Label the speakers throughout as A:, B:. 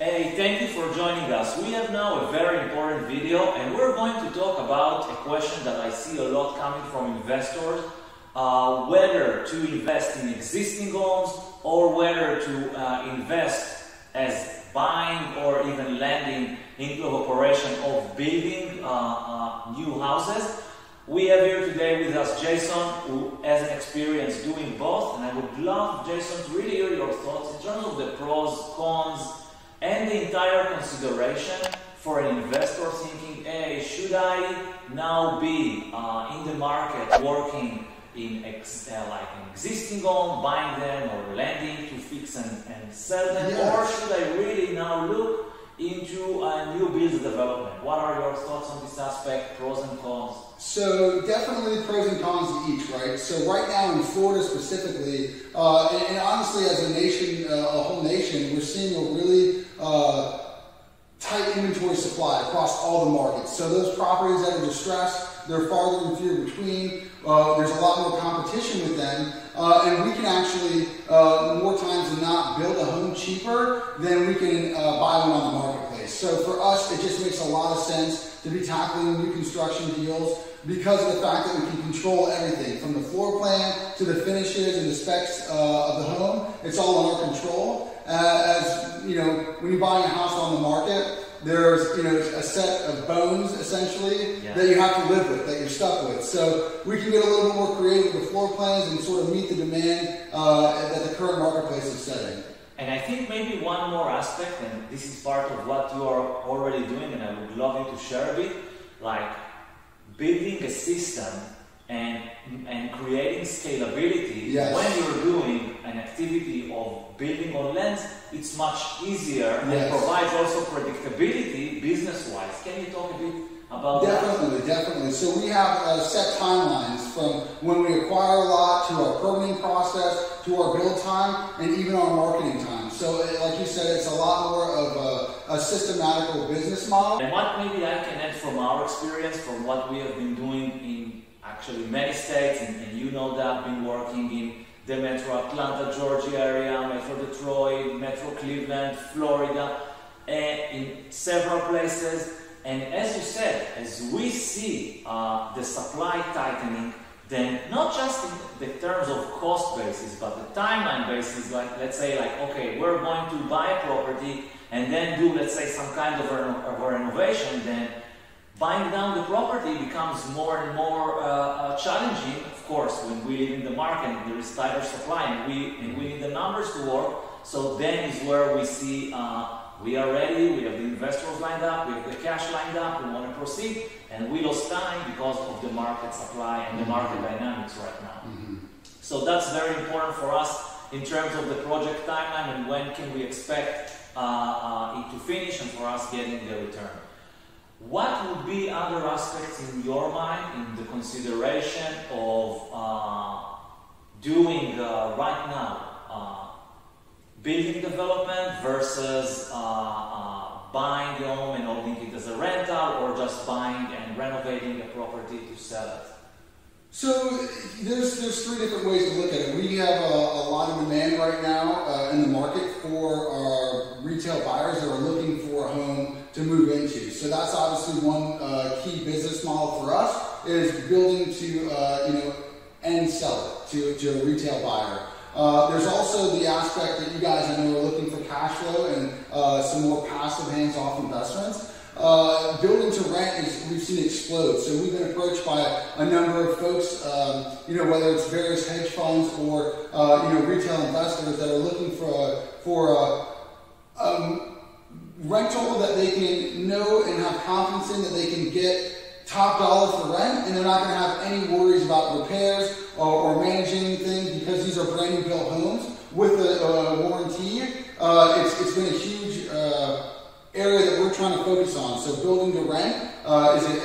A: Hey, thank you for joining us. We have now a very important video and we're going to talk about a question that I see a lot coming from investors, whether to invest in existing homes or whether to invest as buying or even lending into operation of building new houses. We have here today with us Jayson, who has an experience doing both, and I would love, Jayson, to really hear your thoughts in terms of the pros, cons, and the entire consideration for an investor thinking, hey, should I now be in the market working in like an existing home, buying them or lending to fix and sell them, or should I really now look into a new business development? What are your thoughts on this aspect, pros and cons?
B: So definitely pros and cons to each, right? So right now in Florida specifically, and honestly as a nation, a whole nation, we're seeing a really tight inventory supply across all the markets. So those properties that are distressed, they're farther and fewer between. There's a lot more competition with them, and we can actually, more times than not, build a home cheaper than we can buy one on the marketplace. So for us, it just makes a lot of sense to be tackling new construction deals because of the fact that we can control everything from the floor plan to the finishes and the specs of the home. It's all in our control. As you know, when you're buying a house on the market, there's a set of bones essentially that you have to live with, that you're stuck with. So we can get a little bit more creative with floor plans and sort of meet the demand that the current marketplace is setting.
A: And I think maybe one more aspect, and this is part of what you are already doing, and I would love you to share a bit, like building a system and creating scalability. When you're doing an activity of building on land, it's much easier and provides also predictability business-wise. Can you talk a bit about that?
B: Definitely. So we have set timelines from when we acquire a lot to our permitting process to our build time and even our marketing time. So like you said, it's a lot more of a systematical business model.
A: And what maybe I can add from our experience, from what we have been doing in actually many states, and you know that I've been working in the Metro Atlanta, Georgia area, Metro Detroit, Metro Cleveland, Florida, in several places. And as you said, as we see the supply tightening, then not just in the terms of cost basis, but the timeline basis, like let's say okay, we're going to buy a property and then do, let's say, some kind of a renovation, then buying down the property becomes more and more challenging. Of course, when we live in the market, there is tighter supply and we need the numbers to work. So then is where we see we are ready, we have the investors lined up, we have the cash lined up, we want to proceed, and we lost time because of the market supply and the market dynamics right now. So that's very important for us in terms of the project timeline and when can we expect it to finish and for us getting the return. What would be other aspects in your mind in the consideration of doing right now building development versus buying the home and holding it as a rental, or just buying and renovating a property to sell it?
B: So there's three different ways to look at it. We have a lot of demand right now in the market for our retail buyers that are looking for a home to move into. So that's obviously one key business model for us, is building to and sell it to a retail buyer. There's also the aspect that you guys, I know, are looking for cash flow and some more passive hands-off investments. Building to rent we've seen explode. So we've been approached by a number of folks, whether it's various hedge funds or retail investors that are looking for a rental that they can know and have confidence in, that they can get top dollar for rent, and they're not going to have any worries about repairs or managing things because these are brand new built homes with a warranty. It's been a huge area that we're trying to focus on. So building to rent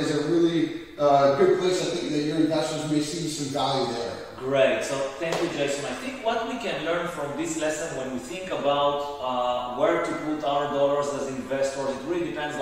B: is a really good place. I think that your investors may see some value there.
A: Great. So thank you, Jayson. I think what we can learn from this lesson when we think about where to put our dollars as investors, it really depends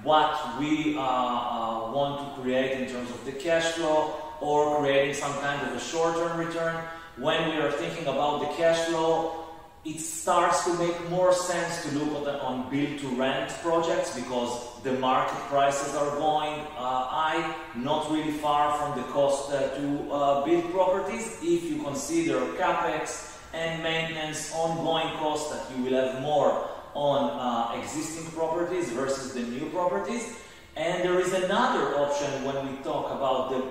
A: what we want to create in terms of the cash flow or creating some kind of a short-term return. When we are thinking about the cash flow, it starts to make more sense to look on build-to-rent projects because the market prices are going high, not really far from the cost to build properties. If you consider capex and maintenance ongoing costs, that you will have more on existing properties versus the new properties. And there is another option when we talk about the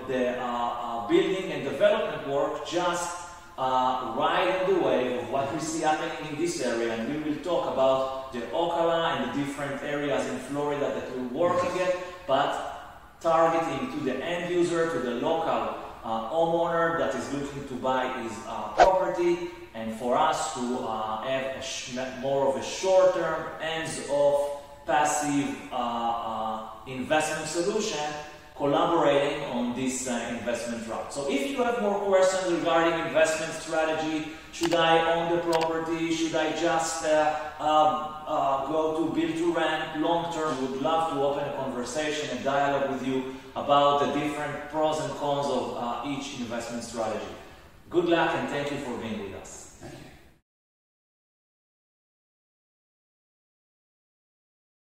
A: building and development work, just ride the wave of what we see happening in this area, and we will talk about the Ocala and the different areas in Florida that we're working at, but targeting to the end user, to the local homeowner that is looking to buy his property, and for us to have more of a short-term, hands-off, passive investment solution, collaborating on this investment route. So if you have more questions regarding investment strategy, should I own the property, should I just go to build to rent long term, we would love to open a conversation, a dialogue with you about the different pros and cons of each investment strategy. Good luck and thank you for being with us.